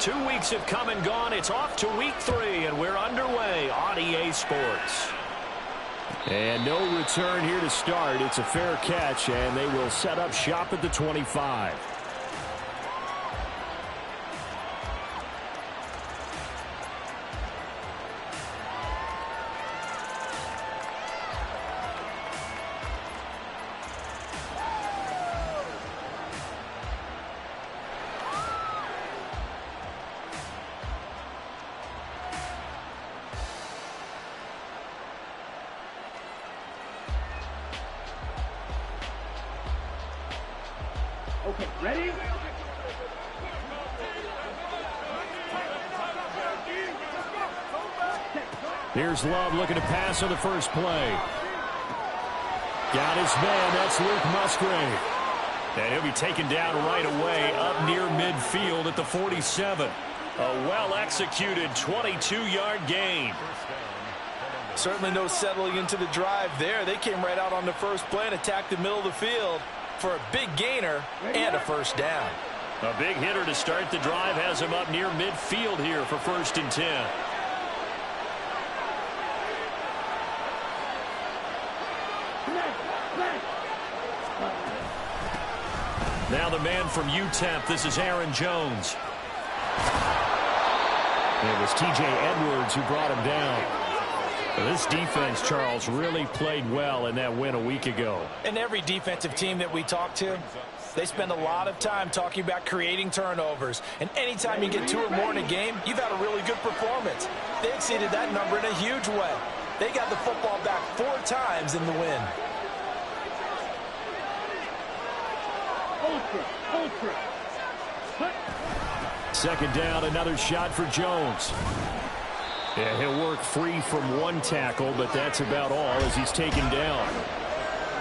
2 weeks have come and gone. It's off to week 3, and we're underway on EA Sports. And no return here to start. It's a fair catch, and they will set up shop at the 25. Okay, ready? Here's Love looking to pass on the first play. Got his man. That's Luke Musgrave. And he'll be taken down right away up near midfield at the 47. A well-executed 22-yard gain. Certainly no settling into the drive there. They came right out on the first play and attacked the middle of the field for a big gainer and a first down. A big hitter to start the drive has him up near midfield here for 1st and 10. Now the man from UTEP, this is Aaron Jones. It was T.J. Edwards who brought him down. This defense, Charles, really played well in that win a week ago. And every defensive team that we talk to, they spend a lot of time talking about creating turnovers. And anytime you get 2 or more in a game, you've had a really good performance. They exceeded that number in a huge way. They got the football back 4 times in the win. Ultra. 2nd down, another shot for Jones. Yeah, he'll work free from 1 tackle, but that's about all as he's taken down.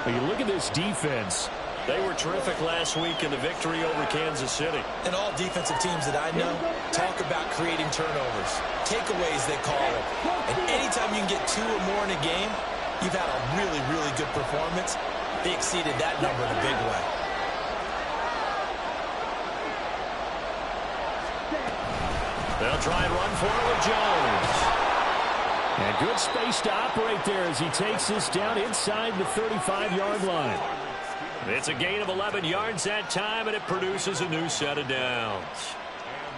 But you look at this defense. They were terrific last week in the victory over Kansas City. And all defensive teams that I know talk about creating turnovers. Takeaways, they call it. And anytime you can get 2 or more in a game, you've had a really, really good performance. They exceeded that number in a big way. They'll try and run for it with Jones. And good space to operate there as he takes this down inside the 35-yard line. It's a gain of 11 yards that time, and it produces a new set of downs.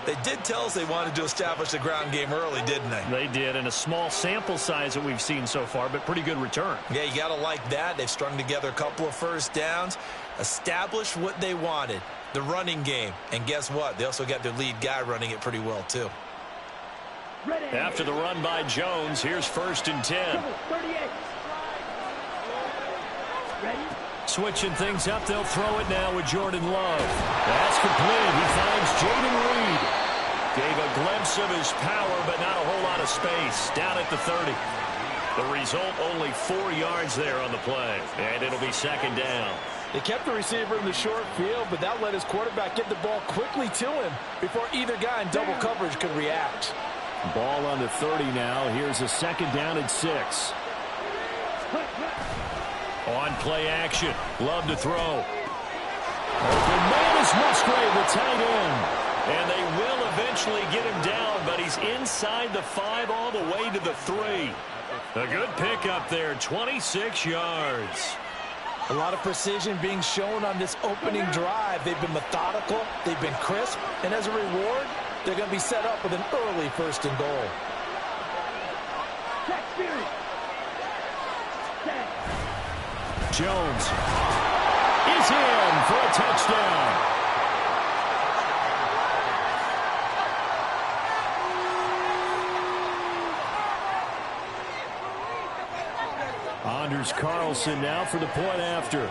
They did tell us they wanted to establish the ground game early, didn't they? They did, and a small sample size that we've seen so far, but pretty good return. Yeah, you got to like that. They've strung together a couple of first downs, established what they wanted, the running game. And guess what? They also got their lead guy running it pretty well, too. After the run by Jones, here's 1st and 10. 38. Ready? Switching things up, they'll throw it now with Jordan Love. That's complete. He finds Jaden Reed. Gave a glimpse of his power, but not a whole lot of space. Down at the 30. The result, only 4 yards there on the play. And it'll be 2nd down. They kept the receiver in the short field, but that let his quarterback get the ball quickly to him before either guy in double coverage could react. Ball on the 30 now. Here's a 2nd down and 6. On play action. Love to throw. Open man is Musgrave, the tight end. And they will eventually get him down, but he's inside the 5 all the way to the 3. A good pickup there, 26 yards. A lot of precision being shown on this opening drive. They've been methodical, they've been crisp, and as a reward, they're going to be set up with an early 1st and goal. Jones is in for a touchdown. Anders Carlson now for the point after.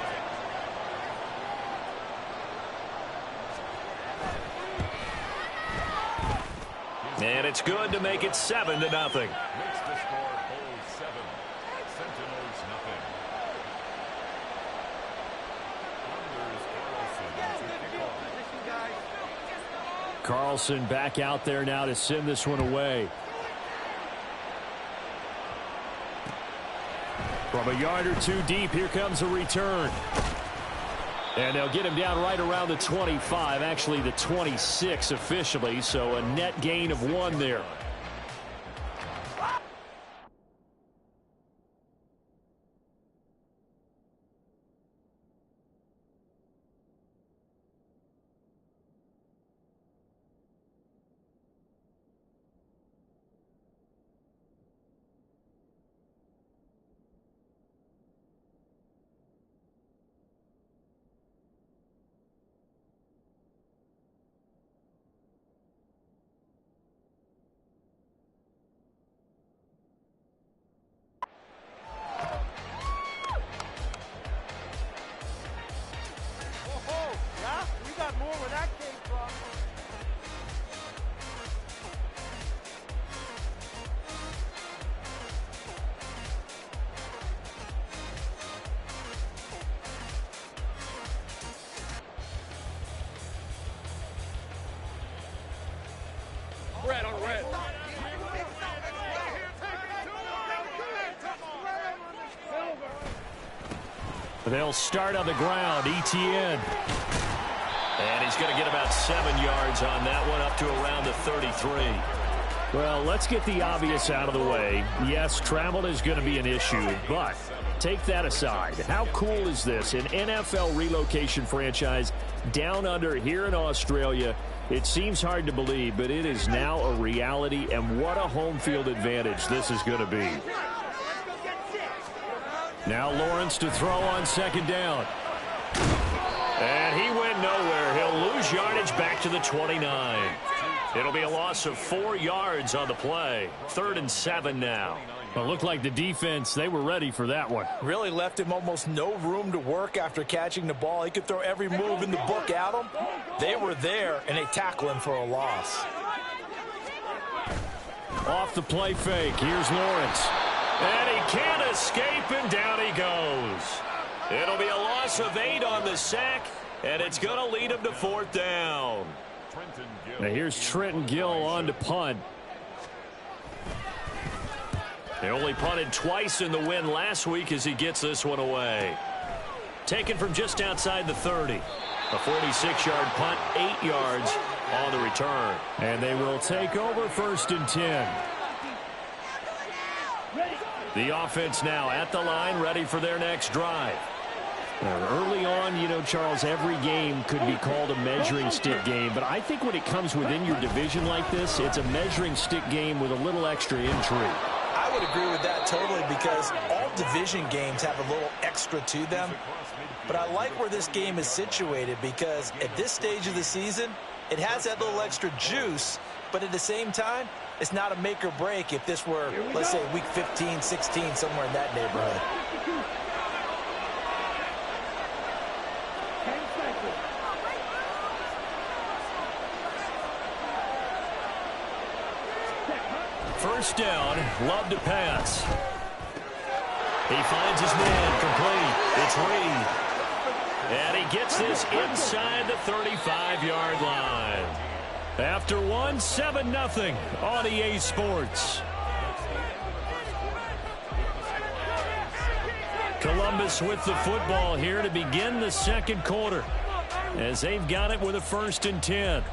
And it's good to make it 7-0. Carlson back out there now to send this one away. From a yard or 2 deep, here comes a return. And they'll get him down right around the 25, actually the 26 officially, so a net gain of 1 there. Red on red. They'll start on the ground. Etienne. And he's going to get about 7 yards on that one, up to around the 33. Well, let's get the obvious out of the way. Yes, travel is going to be an issue, but take that aside. How cool is this? An NFL relocation franchise down under here in Australia. It seems hard to believe, but it is now a reality, and what a home field advantage this is going to be. Now Lawrence to throw on second down. And he went nowhere. He'll lose yardage back to the 29. It'll be a loss of 4 yards on the play. 3rd and 7 now. Well, it looked like the defense, they were ready for that one. Really left him almost no room to work after catching the ball. He could throw every move in the book at him. They were there, and they tackle him for a loss. Off the play fake. Here's Lawrence. And he can't escape, and down he goes. It'll be a loss of 8 on the sack, and it's going to lead him to 4th down. Now here's Trenton Gill on to punt. They only punted twice in the win last week as he gets this one away. Taken from just outside the 30. A 46-yard punt, 8 yards on the return. And they will take over 1st and 10. The offense now at the line, ready for their next drive. Early on, you know, Charles, every game could be called a measuring stick game. But I think when it comes within your division like this, it's a measuring stick game with a little extra intrigue. I would agree with that totally, because all division games have a little extra to them. But I like where this game is situated, because at this stage of the season, it has that little extra juice, but at the same time, it's not a make or break if this were, let's say, week 15, 16, somewhere in that neighborhood. First down, Love to pass. He finds his man, complete. It's Reed. And he gets this inside the 35-yard line. After one, 7-0 on EA Sports. Columbus with the football here to begin the second quarter, as they've got it with a 1st and 10.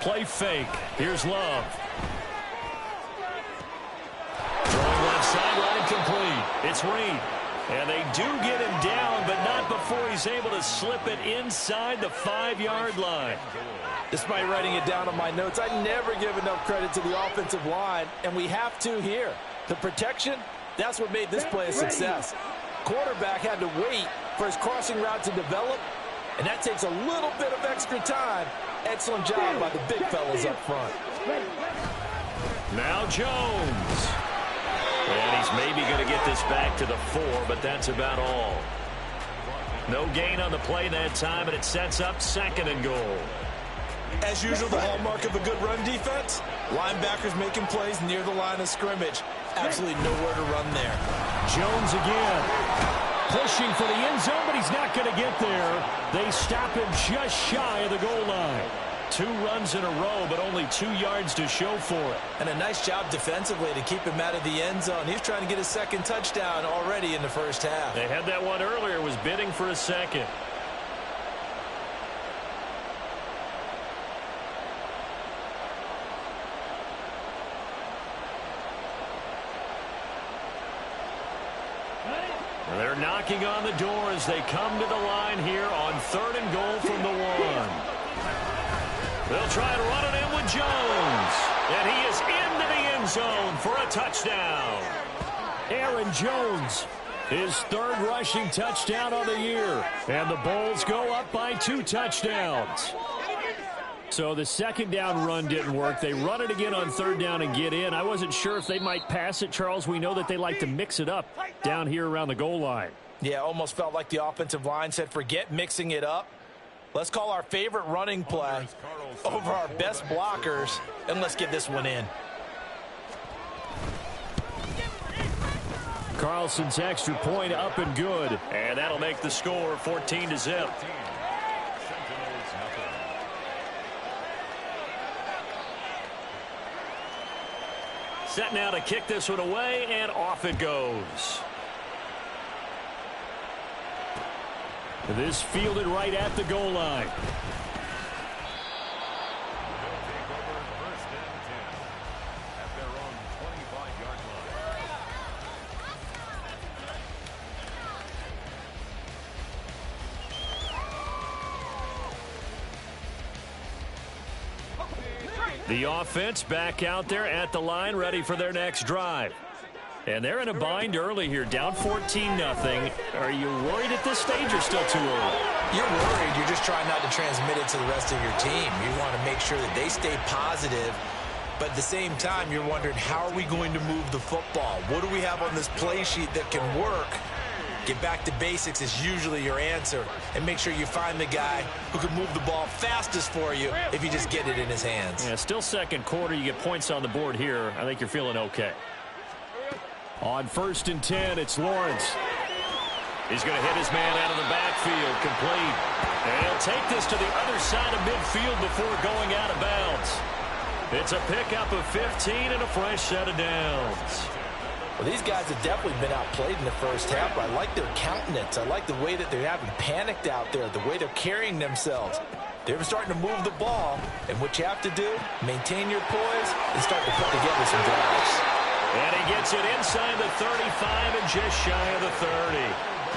Play fake. Here's Love. Throwing left sideline, complete. It's Reed. And they do get him down, but not before he's able to slip it inside the 5-yard line. Despite writing it down on my notes, I never give enough credit to the offensive line, and we have to here. The protection, that's what made this play a success. Quarterback had to wait for his crossing route to develop, and that takes a little bit of extra time. Excellent job by the big fellas up front. Now Jones. And he's maybe going to get this back to the 4, but that's about all. No gain on the play that time, and it sets up 2nd and goal. As usual, the hallmark of a good run defense, linebackers making plays near the line of scrimmage. Absolutely nowhere to run there. Jones again. Pushing for the end zone, but he's not going to get there. They stop him just shy of the goal line. 2 runs in a row, but only 2 yards to show for it. And a nice job defensively to keep him out of the end zone. He's trying to get his 2nd touchdown already in the first half. They had that one earlier, was bidding for a 2nd. They're knocking on the door as they come to the line here on 3rd and goal from the 1. They'll try to run it in with Jones. And he is into the end zone for a touchdown. Aaron Jones, his 3rd rushing touchdown of the year. And the Bulls go up by 2 touchdowns. So the 2nd down run didn't work. They run it again on 3rd down and get in. I wasn't sure if they might pass it, Charles. We know that they like to mix it up down here around the goal line. Yeah, almost felt like the offensive line said, forget mixing it up. Let's call our favorite running play over our best blockers, and let's get this one in. Carlson's extra point up and good. And that'll make the score 14-0. Set now to kick this one away, and off it goes. This fielded right at the goal line. The offense back out there at the line, ready for their next drive. And they're in a bind early here, down 14-0. Are you worried at this stage or still too early? You're worried. You're just trying not to transmit it to the rest of your team. You want to make sure that they stay positive. But at the same time, you're wondering, how are we going to move the football? What do we have on this play sheet that can work? Get back to basics is usually your answer. And make sure you find the guy who can move the ball fastest for you if you just get it in his hands. Yeah, still 2nd quarter. You get points on the board here. I think you're feeling okay. On 1st and 10, it's Lawrence. He's going to hit his man out of the backfield, complete. And he'll take this to the other side of midfield before going out of bounds. It's a pickup of 15 and a fresh set of downs. Well, these guys have definitely been outplayed in the first half. I like their countenance. I like the way that they're having panicked out there, the way they're carrying themselves. They're starting to move the ball, and what you have to do, maintain your poise and start to put together some drives. And he gets it inside the 35 and just shy of the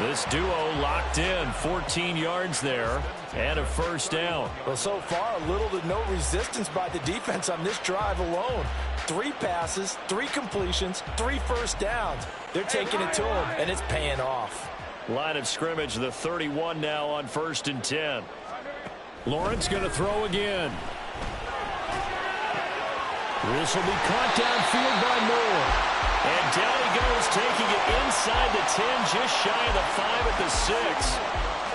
30. This duo locked in, 14 yards there, and a first down. Well, so far, little to no resistance by the defense on this drive alone. 3 passes, 3 completions, 3 first downs. They're taking it to him, and it's paying off. Line of scrimmage, the 31 now on 1st and 10. Lawrence going to throw again. This will be caught downfield by Moore. And down he goes, taking it inside the 10, just shy of the 5 at the 6.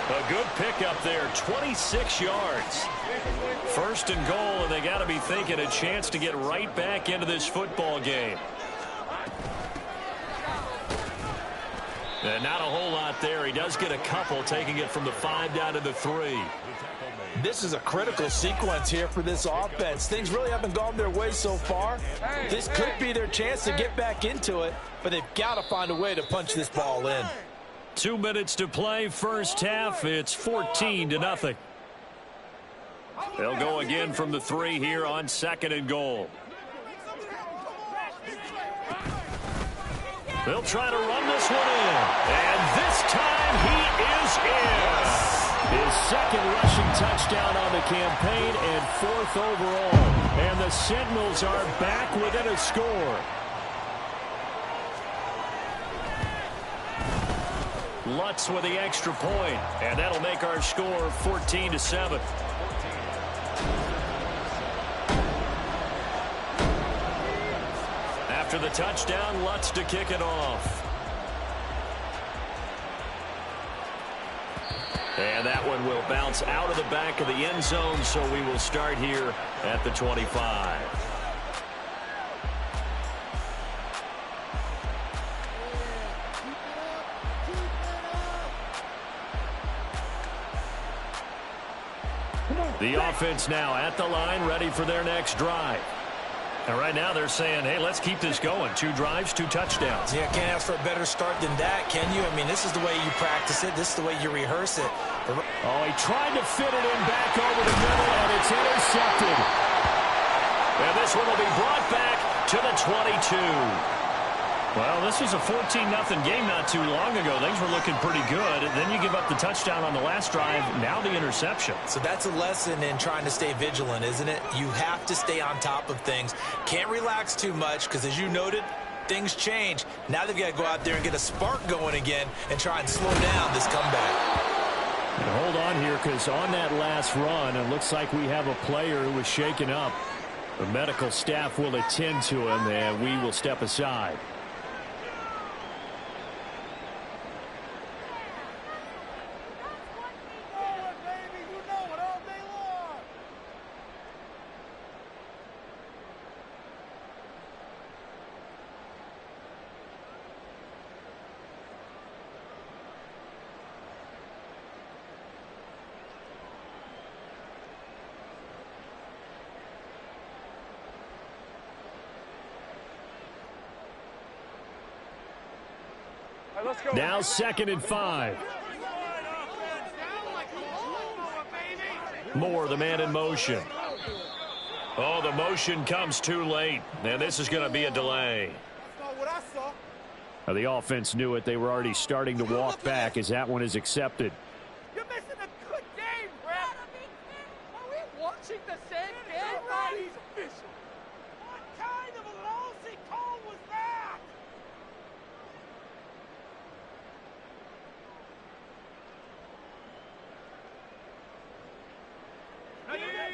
A good pickup there, 26 yards. 1st and goal, and they got to be thinking a chance to get right back into this football game. And not a whole lot there. He does get a couple, taking it from the 5 down to the 3. This is a critical sequence here for this offense. Things really haven't gone their way so far. This could be their chance to get back into it, but they've got to find a way to punch this ball in. 2 minutes to play, first half. It's 14-0. They'll go again from the 3 here on 2nd and goal. They'll try to run this one in. And this time he is in. His 2nd rushing touchdown on the campaign and 4th overall. And the Sentinels are back within a score. Lutz with the extra point, and that'll make our score 14-7. After the touchdown, Lutz to kick it off. And that one will bounce out of the back of the end zone, so we will start here at the 25. The offense now at the line, ready for their next drive. And right now they're saying, hey, let's keep this going. 2 drives, 2 touchdowns. Yeah, can't ask for a better start than that, can you? I mean, this is the way you practice it. This is the way you rehearse it. Oh, he tried to fit it in back over the middle, and it's intercepted. And this one will be brought back to the 22. Well, this was a 14-0 game not too long ago. Things were looking pretty good. And then you give up the touchdown on the last drive. Now the interception. So that's a lesson in trying to stay vigilant, isn't it? You have to stay on top of things. Can't relax too much because, as you noted, things change. Now they've got to go out there and get a spark going again and try and slow down this comeback. And hold on here, because on that last run, it looks like we have a player who was shaken up. The medical staff will attend to him, and we will step aside. Now 2nd and 5. Moore, the man in motion. Oh, the motion comes too late. And this is going to be a delay. Now, the offense knew it. They were already starting to walk back as that one is accepted. You're missing a good game, Brad. Are we watching the same game? Everybody's official. What kind of a lousy call was that?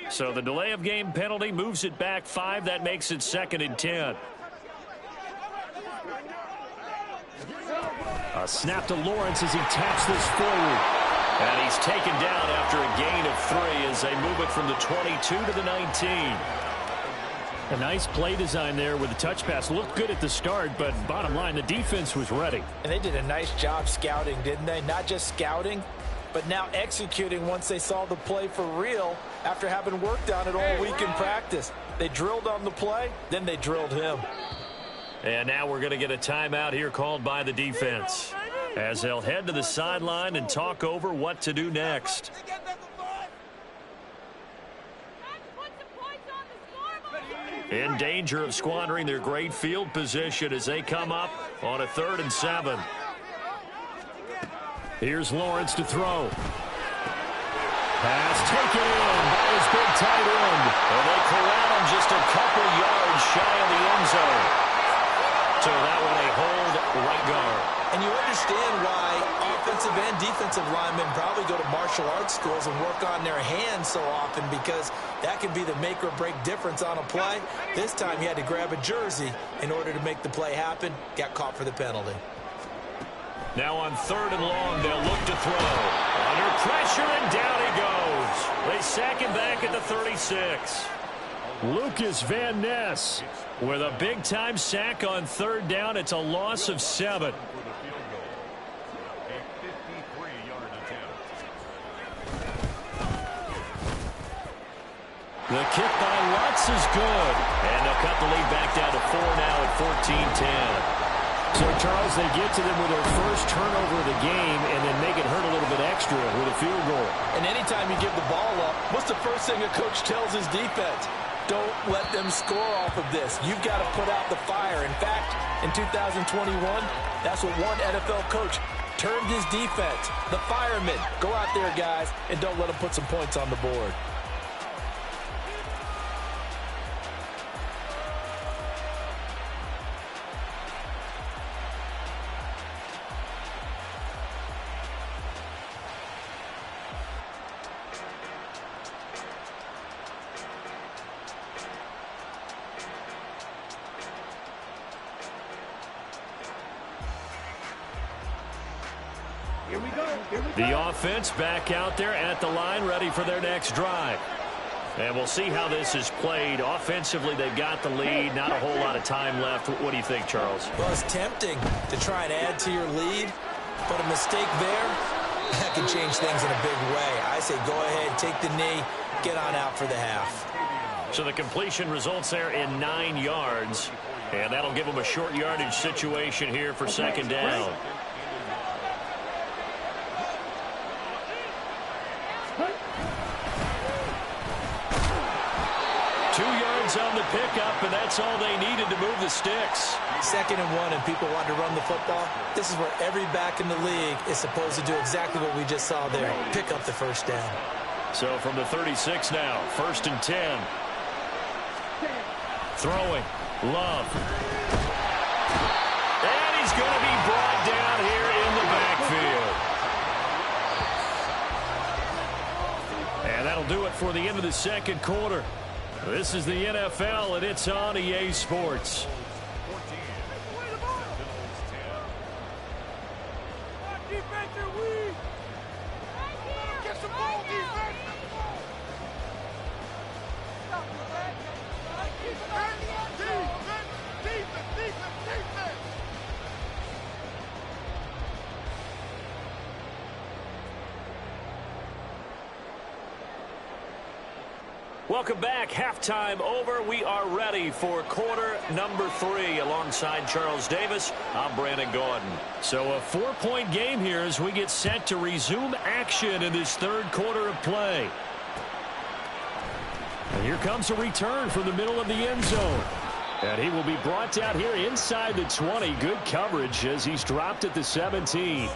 So the delay of game penalty moves it back 5. That makes it 2nd and 10. A snap to Lawrence as he taps this forward. And he's taken down after a gain of 3 as they move it from the 22 to the 19. A nice play design there with the touch pass. Looked good at the start, but bottom line, the defense was ready. And they did a nice job scouting, didn't they? Not just scouting, but now executing once they saw the play for real after having worked on it all week in practice. They drilled on the play, then they drilled him. And now we're going to get a timeout here called by the defense as they'll head to the sideline and talk over what to do next. In danger of squandering their great field position as they come up on a 3rd and 7. Here's Lawrence to throw. Pass taken in by his big tight end. And they corral him just a couple yards shy of the end zone. So that one a hold right guard. And you understand why offensive and defensive linemen probably go to martial arts schools and work on their hands so often, because that can be the make or break difference on a play. This time he had to grab a jersey in order to make the play happen. Got caught for the penalty. Now on 3rd and long, they'll look to throw. Under pressure, and down he goes. They sack him back at the 36. Lucas Van Ness with a big-time sack on 3rd down. It's a loss of 7. The kick by Lutz is good. And they'll cut the lead back down to 4 now at 14-10. So, Charles, they get to them with their first turnover of the game and then make it hurt a little bit extra with a field goal. And anytime you give the ball up, what's the first thing a coach tells his defense? Don't let them score off of this. You've got to put out the fire. In fact, in 2021, that's what one NFL coach termed his defense. The firemen. Go out there, guys, and don't let them put some points on the board. Here we go. The offense back out there at the line, ready for their next drive. And we'll see how this is played. Offensively, they've got the lead. Not a whole lot of time left. What do you think, Charles? Well, it's tempting to try and add to your lead, but a mistake there, that can change things in a big way. I say go ahead, take the knee, get on out for the half. So the completion results there in 9 yards. And that'll give them a short yardage situation here for second down. On the pickup, and that's all they needed to move the sticks. 2nd and 1, and people want to run the football. This is where every back in the league is supposed to do exactly what we just saw there. Pick up the first down. So from the 36 now, 1st and 10. Throwing. Love. And he's going to be brought down here in the backfield. And that'll do it for the end of the second quarter. This is the NFL, and it's on EA Sports. Welcome back. Halftime over. We are ready for quarter number 3. Alongside Charles Davis, I'm Brandon Gordon. So a 4-point game here as we get set to resume action in this third quarter of play. And here comes a return from the middle of the end zone. And he will be brought down here inside the 20. Good coverage as he's dropped at the 17.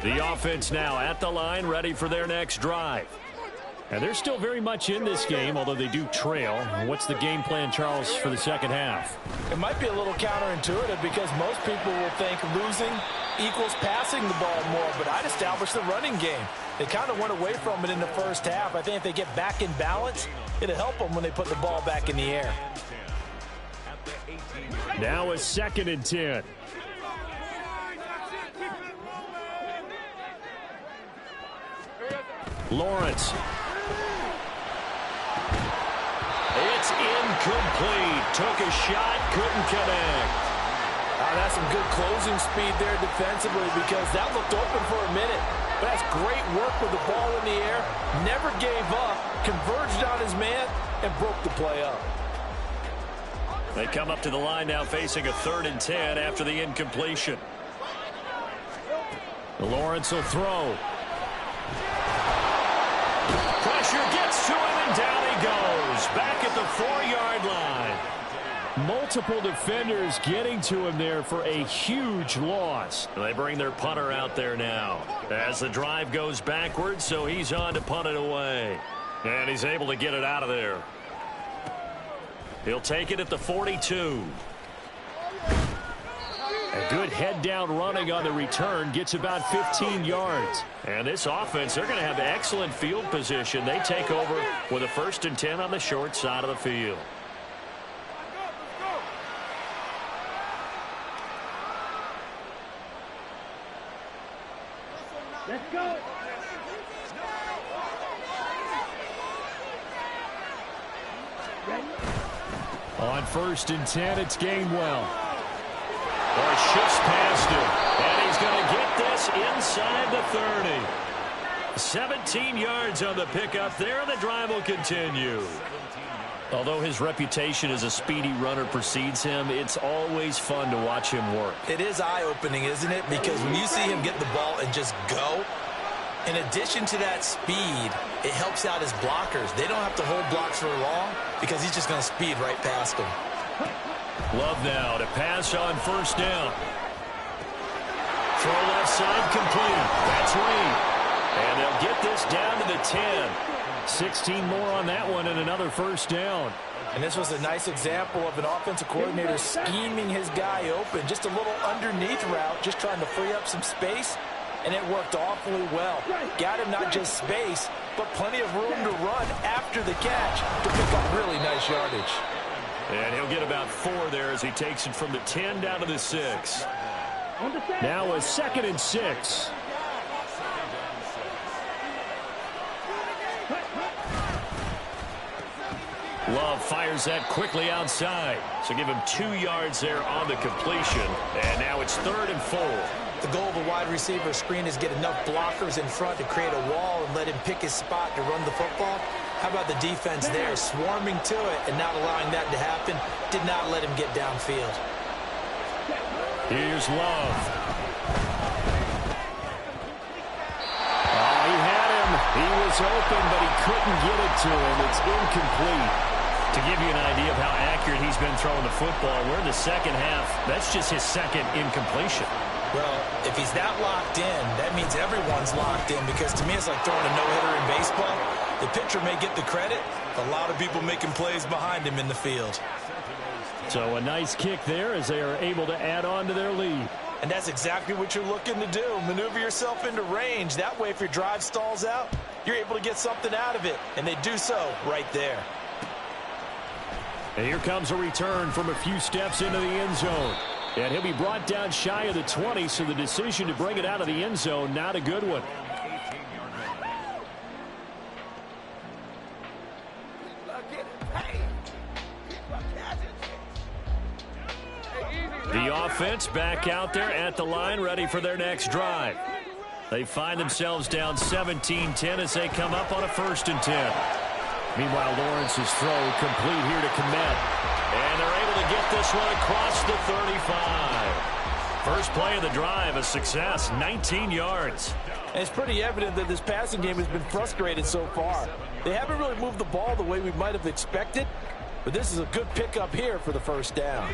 The offense now at the line, ready for their next drive. And they're still very much in this game, although they do trail. What's the game plan, Charles, for the second half? It might be a little counterintuitive because most people will think losing equals passing the ball more, but I'd establish the running game. They kind of went away from it in the first half. I think if they get back in balance, it'll help them when they put the ball back in the air. Now a 2nd and 10. Lawrence. It's incomplete. Took a shot, couldn't connect. That's some good closing speed there defensively because that looked open for a minute. But that's great work with the ball in the air. Never gave up, converged on his man, and broke the play up. They come up to the line now facing a 3rd and 10 after the incompletion. Lawrence will throw. Pressure gets to him, and down he goes. Back at the 4-yard line. Multiple defenders getting to him there for a huge loss. They bring their punter out there now as the drive goes backwards, so he's on to punt it away. And he's able to get it out of there. He'll take it at the 42. A good head-down running on the return gets about 15 yards. And this offense, they're going to have excellent field position. They take over with a 1st and 10 on the short side of the field. Let's go. On 1st and 10, it's Gainwell. Or shifts past him. And he's going to get this inside the 30. 17 yards on the pickup there. The drive will continue. Although his reputation as a speedy runner precedes him, it's always fun to watch him work. It is eye-opening, isn't it? Because when you see him get the ball and just go, in addition to that speed, it helps out his blockers. They don't have to hold blocks for long because he's just going to speed right past them. Love now to pass on 1st down. Throw left side complete. That's Reed. And they'll get this down to the 10. 16 more on that one and another 1st down. And this was a nice example of an offensive coordinator scheming his guy open. Just a little underneath route, just trying to free up some space. and it worked awfully well. Got him not just space, but plenty of room to run after the catch to pick up really nice yardage. And he'll get about 4 there as he takes it from the 10 down to the 6. Now a 2nd and 6. Love fires that quickly outside. So give him 2 yards there on the completion. And now it's 3rd and 4. The goal of a wide receiver screen is get enough blockers in front to create a wall and let him pick his spot to run the football. How about the defense there, swarming to it and not allowing that to happen? Did not let him get downfield. Here's Love. Oh, he had him. He was open, but he couldn't get it to him. It's incomplete. To give you an idea of how accurate he's been throwing the football, we're in the second half. That's just his 2nd incompletion. Well, if he's that locked in, that means everyone's locked in, because to me it's like throwing a no-hitter in baseball. The pitcher may get the credit, a lot of people making plays behind him in the field. So a nice kick there as they are able to add on to their lead. And that's exactly what you're looking to do. Maneuver yourself into range. That way, if your drive stalls out, you're able to get something out of it. And they do so right there. And here comes a return from a few steps into the end zone. And he'll be brought down shy of the 20, so the decision to bring it out of the end zone, not a good one. The offense back out there at the line, ready for their next drive. They find themselves down 17-10 as they come up on a 1st and 10. Meanwhile, Lawrence's throw complete here to Kmet. And they're able to get this one across the 35. First play of the drive, a success, 19 yards. And it's pretty evident that this passing game has been frustrated so far. They haven't really moved the ball the way we might have expected, but this is a good pickup here for the 1st down.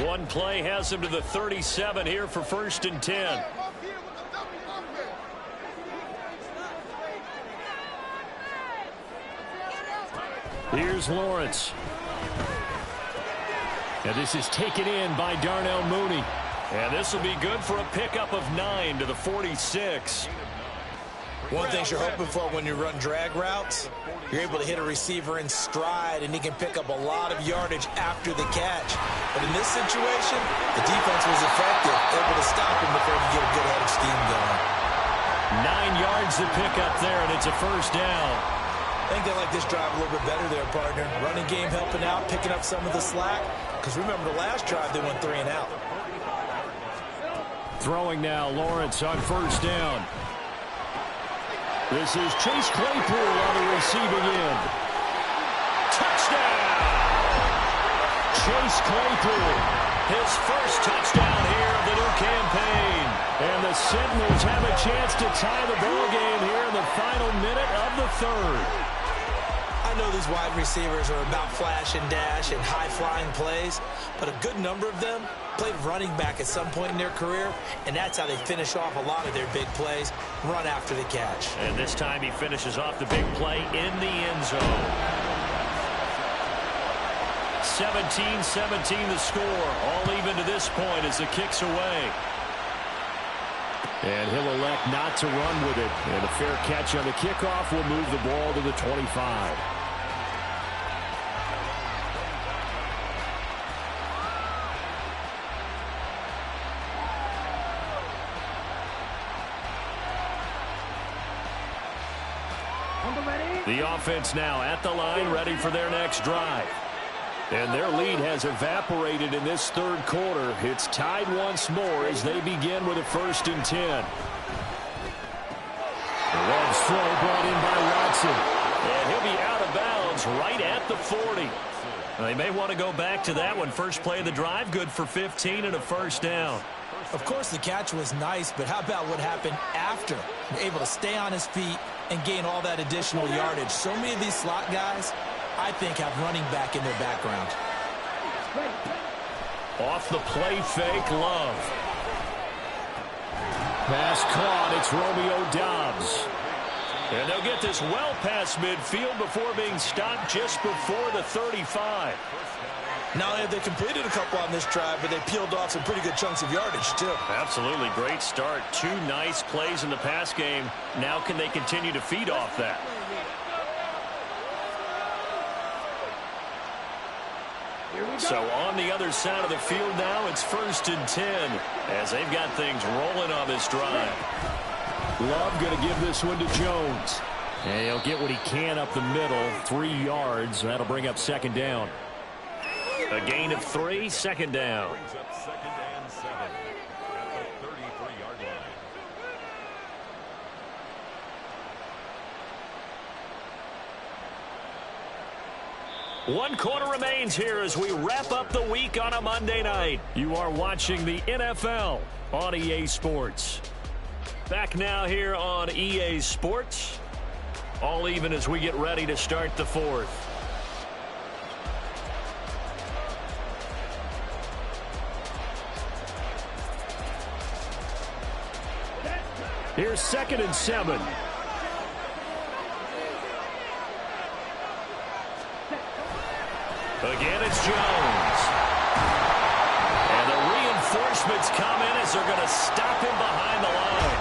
One play has him to the 37 here for 1st and 10. Here's Lawrence. And this is taken in by Darnell Mooney. And this will be good for a pickup of 9 to the 46. One thing you're hoping for when you run drag routes, you're able to hit a receiver in stride, and he can pick up a lot of yardage after the catch. But in this situation, the defense was effective, able to stop him before he get a good head of steam going. 9 yards to pick up there, and it's a 1st down. I think they like this drive a little bit better there, partner. Running game helping out, picking up some of the slack. Because remember, the last drive, they went 3 and out. Throwing now, Lawrence on 1st down. This is Chase Claypool on the receiving end. Touchdown! Chase Claypool, his first touchdown here of the new campaign. And the Sentinels have a chance to tie the ball game here in the final minute of the 3rd. I know these wide receivers are about flash and dash and high-flying plays, but a good number of them played running back at some point in their career, and that's how they finish off a lot of their big plays, run after the catch. And this time he finishes off the big play in the end zone. 17-17 the score, all even to this point as the kick's away. And he'll elect not to run with it. And a fair catch on the kickoff will move the ball to the 25. The offense now at the line, ready for their next drive. And their lead has evaporated in this 3rd quarter. It's tied once more as they begin with a 1st and 10. Love's throw brought in by Watson. And he'll be out of bounds right at the 40. They may want to go back to that one. First play of the drive, good for 15 and a 1st down. Of course, the catch was nice, but how about what happened after? Able to stay on his feet and gain all that additional yardage. So many of these slot guys, I think, have running back in their background. Off the play fake, Love. Pass caught, it's Romeo Doubs. And they'll get this well past midfield before being stopped just before the 35. Not only have they completed a couple on this drive, but they peeled off some pretty good chunks of yardage, too. Absolutely great start. 2 nice plays in the pass game. Now can they continue to feed off that? So on the other side of the field now, it's 1st and 10 as they've got things rolling on this drive. Love going to give this one to Jones. And he'll get what he can up the middle, 3 yards. That'll bring up 2nd down. A gain of 3, 2nd down. Brings up 2nd and 7 at the 33-yard line. 1 quarter remains here as we wrap up the week on a Monday night. You are watching the NFL on EA Sports. Back now here on EA Sports. All even as we get ready to start the 4th. Here's 2nd and 7. Again, it's Jones. And the reinforcements come in as they're going to stop him behind the line.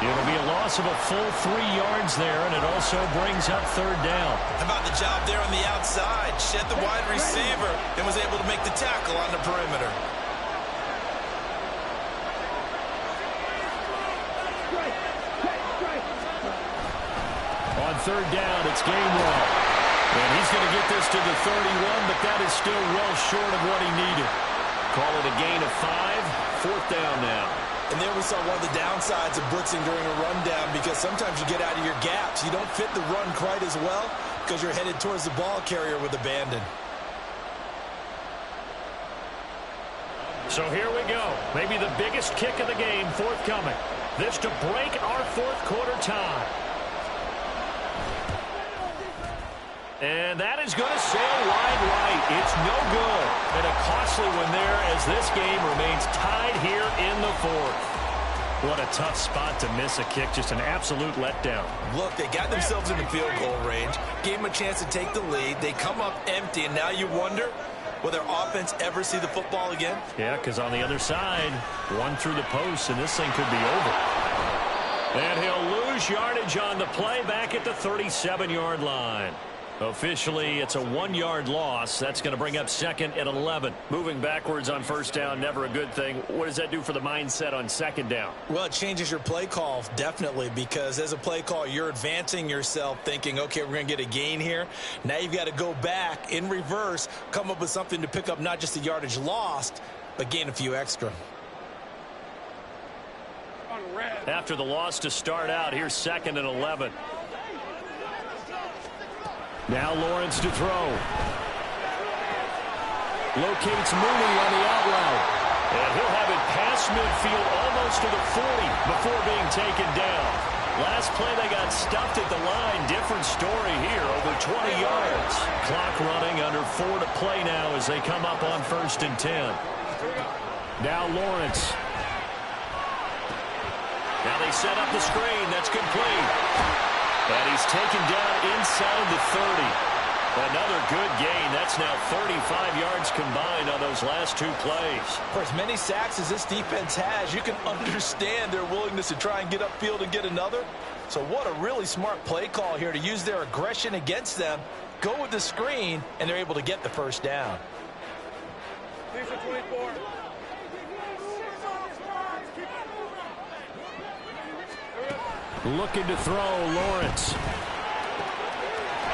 It'll be a loss of a full 3 yards there, and it also brings up 3rd down. How about the job there on the outside? Shed the wide receiver and was able to make the tackle on the perimeter. On 3rd down, it's Gainwell. And he's going to get this to the 31, but that is still well short of what he needed. Call it a gain of 5, 4th down now. And there we saw one of the downsides of blitzing during a rundown, because sometimes you get out of your gaps. You don't fit the run quite as well because you're headed towards the ball carrier with abandon. So here we go. Maybe the biggest kick of the game forthcoming. This to break our 4th quarter tie. And that is going to sail wide right. It's no good. And a costly one there as this game remains tied here in the 4th. What a tough spot to miss a kick. Just an absolute letdown. Look, they got themselves in the field goal range, gave them a chance to take the lead. They come up empty, and now you wonder, will their offense ever see the football again? Yeah, because on the other side, one through the post, and this thing could be over. And he'll lose yardage on the play back at the 37-yard line. Officially, it's a 1-yard loss. That's going to bring up 2nd and 11. Moving backwards on 1st down, never a good thing. What does that do for the mindset on 2nd down? Well, it changes your play call, definitely, because as a play call, you're advancing yourself thinking, okay, we're going to get a gain here. Now you've got to go back in reverse, come up with something to pick up not just the yardage lost, but gain a few extra. After the loss to start out, here's 2nd and 11. Now Lawrence to throw. Locates Mooney on the out route. And he'll have it past midfield almost to the 40 before being taken down. Last play they got stuffed at the line. Different story here, over 20 yards. Clock running, under 4 to play now as they come up on 1st and 10. Now Lawrence. Now they set up the screen. That's complete. And he's taken down inside the 30. Another good gain. That's now 35 yards combined on those last 2 plays. For as many sacks as this defense has, you can understand their willingness to try and get upfield and get another. So what a really smart play call here to use their aggression against them, go with the screen, and they're able to get the 1st down. Here's a 24. Looking to throw, Lawrence.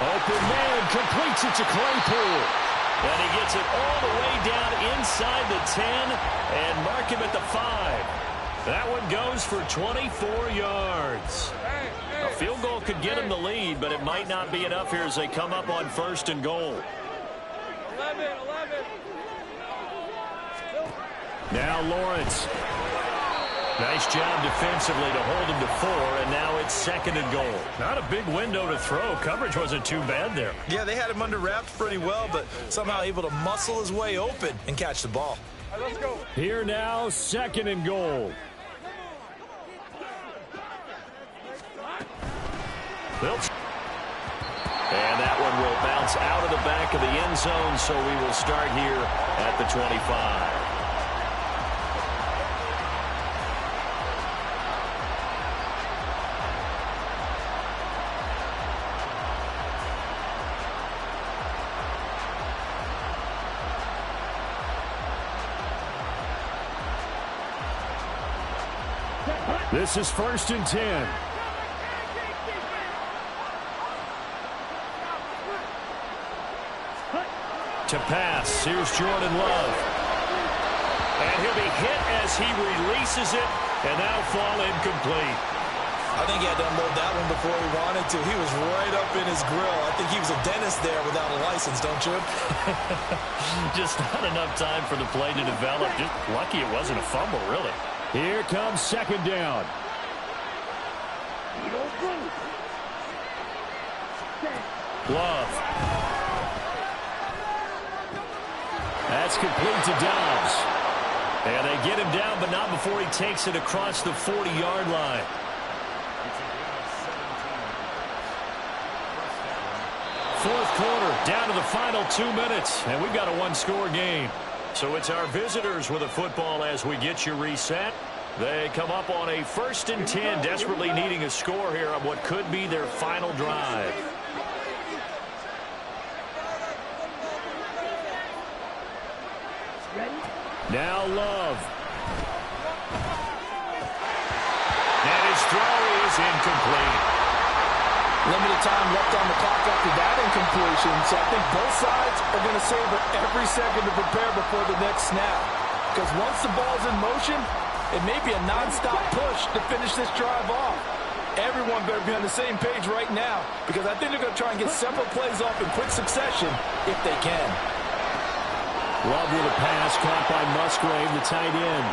Open man, completes it to Claypool. And he gets it all the way down inside the 10 and mark him at the 5. That one goes for 24 yards. A field goal could get him the lead, but it might not be enough here as they come up on 1st and goal. 11. Now Lawrence. Nice job defensively to hold him to 4, and now it's 2nd and goal. Not a big window to throw. Coverage wasn't too bad there. Yeah, they had him under wraps pretty well, but somehow able to muscle his way open and catch the ball. Right, let's go. Here now, 2nd and goal. And that one will bounce bounce out of the back of the end zone, so we will start here at the 25. This is 1st and 10. To pass, here's Jordan Love. And he'll be hit as he releases it, and that'll fall incomplete. I think he had to unload that one before he wanted to. He was right up in his grill. I think he was a dentist there without a license, don't you? Just not enough time for the play to develop. Just lucky it wasn't a fumble, really. Here comes 2nd down. Love. That's complete to Dobbs. And they get him down, but not before he takes it across the 40-yard line. Fourth quarter, down to the final 2 minutes, and we've got a one-score game. So it's our visitors with a football as we get you reset. They come up on a 1st and 10, desperately needing a score here on what could be their final drive. Now Love. And his throw is incomplete. Limited time left on the clock after that incompletion, so I think both sides are going to savor every second to prepare before the next snap. Because once the ball's in motion, it may be a non-stop push to finish this drive off. Everyone better be on the same page right now, because I think they're going to try and get several plays off in quick succession if they can. Love with a pass caught by Musgrave, the tight end.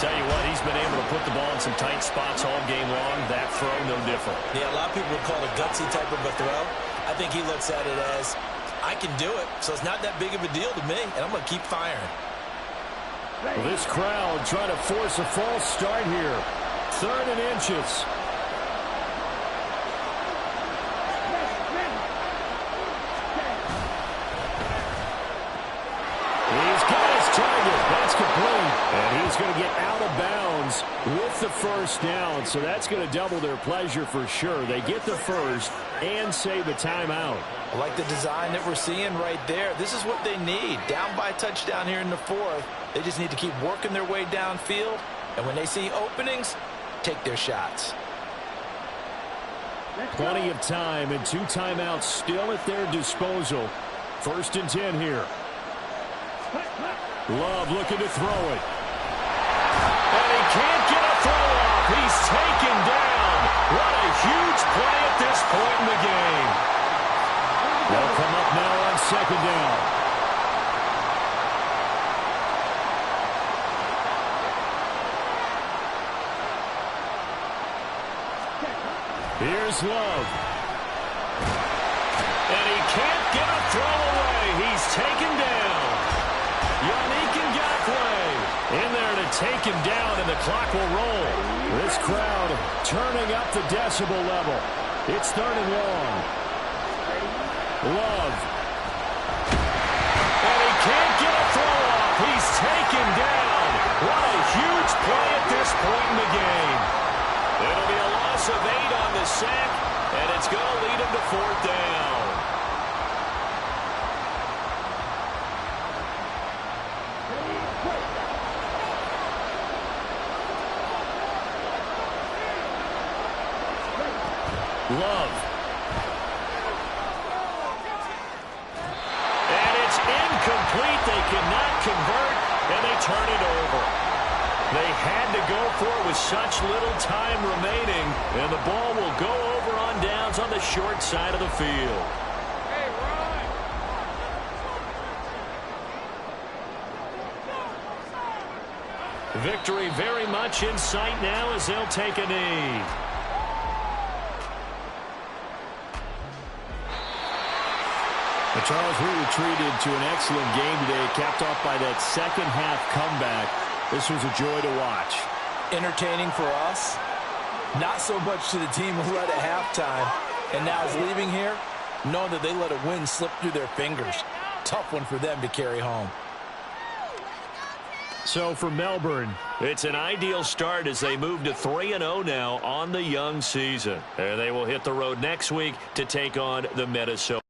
Tell you what, he's been able to put the ball in some tight spots all game long. That throw, no different. Yeah, a lot of people would call it a gutsy type of a throw. I think he looks at it as, I can do it, so it's not that big of a deal to me, and I'm going to keep firing. Well, this crowd trying to force a false start here. 3rd and inches. He's got his target. That's complete. And he's going to get out of bounds with the 1st down. So that's going to double their pleasure for sure. They get the 1st and save a timeout. I like the design that we're seeing right there. This is what they need. Down by a touchdown here in the 4th. They just need to keep working their way downfield. And when they see openings, take their shots. Plenty of time and 2 timeouts still at their disposal. 1st and 10 here. Love looking to throw it. And he can't get a throw off. He's taken down. What a huge play at this point in the game. They'll come up now on 2nd down. Here's Love. And he can't get a throw away. He's taken down. Yannick Ngakoue in there to take him down, and the clock will roll. This crowd turning up the decibel level. It's 3rd and long. Love. And he can't get a throw off. He's taken down. What a huge play at this point in the game. It'll be a loss of 8 on the sack, and it's going to lead him to 4th down. Love. And it's incomplete. They cannot convert, and they turn it over. They had to go for it with such little time remaining, and the ball will go over on downs on the short side of the field. Hey, Ron. Victory very much in sight now as they'll take a knee. But Charles, we were treated to an excellent game today, capped off by that second-half comeback. This was a joy to watch. Entertaining for us, not so much to the team who led at halftime and now is leaving here. knowing that they let a win slip through their fingers. Tough one for them to carry home. So for Melbourne, it's an ideal start as they move to 3-0 now on the young season. They will hit the road next week to take on the Minnesota.